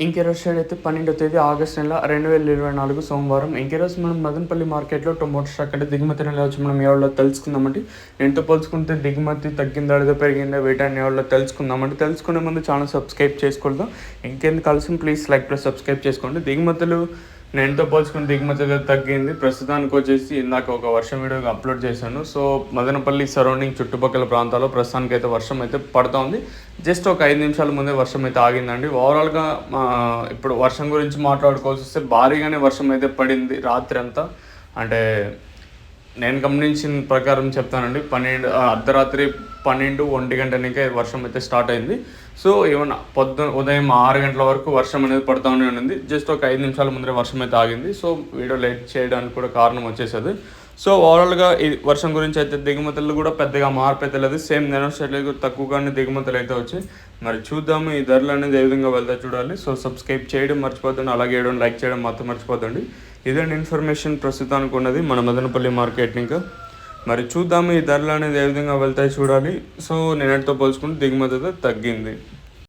ఇంకెరోజు share అయితే 12వ తేదీ August నెల 2024 సోమవారం. ఇంకెరోజు మనం మదనపల్లి మార్కెట్లో టొమాటో స్టాక్ అంటే దిగుమతి నెల వచ్చి మనం ఎవరిలో తెలుసుకుందామండి. నేనుతో పోల్చుకుంటే దిగుమతి తగ్గిందా లేదా పెరిగిందా వీటన్ని ఎవరిలో తెలుసుకుందామండి. తెలుసుకునే ముందు ఛానల్ సబ్స్క్రైబ్ చేసుకోవద్దాం. ఇంకెందుకు కలిసి ప్లీజ్ లైక్ ప్లస్ సబ్స్క్రైబ్ చేసుకోండి. దిగుమతులు నేనుతో పోల్చుకుని దిగుమతి తగ్గింది. ప్రస్తుతానికి వచ్చేసి ఇందాక ఒక వర్షం వీడియో అప్లోడ్ చేశాను. సో మదనపల్లి సరౌండింగ్ చుట్టుపక్కల ప్రాంతాల్లో ప్రస్తుతానికి అయితే వర్షం అయితే పడుతూ ఉంది. జస్ట్ ఒక 5 నిమిషాల ముందే వర్షం అయితే ఆగిందండి. ఓవరాల్గా ఇప్పుడు వర్షం గురించి మాట్లాడుకోవాల్సి వస్తే భారీగానే వర్షం అయితే పడింది రాత్రి అంతా. అంటే నేను గమనించిన ప్రకారం చెప్తానండి, అర్ధరాత్రి 12-1 గంటనికే వర్షం అయితే స్టార్ట్ అయింది. సో ఏమన్నా ఉదయం 6 గంటల వరకు వర్షం అనేది పడుతూనే ఉంది. జస్ట్ ఒక 5 నిమిషాల ముందరే వర్షం అయితే ఆగింది. సో వీడియో లేట్ చేయడానికి కూడా కారణం వచ్చేసేది. సో ఓవరాల్గా ఈ వర్షం గురించి అయితే దిగుమతులు కూడా పెద్దగా మార్పు అయితే లేదు. సేమ్ నెనోస్టేట్లో తక్కువగానే దిగుమతులు అయితే వచ్చాయి. మరి చూద్దాము ఈ ధరలు అనేది ఏ విధంగా వెళ్తా చూడాలి. సో సబ్స్క్రైబ్ చేయడం మర్చిపోద్దండి, అలాగే లైక్ చేయడం మాత్రం మర్చిపోద్దండి. ఇదండి ఇన్ఫర్మేషన్ ప్రస్తుతానికి ఉన్నది మన మదనపల్లి మార్కెట్. ఇంకా మరి చూద్దాము ఈ ధరలు అనేది ఏ విధంగా వెళ్తాయి చూడాలి. సో నేనటితో పోల్చుకుంటే దిగుమతి అయితే తగ్గింది.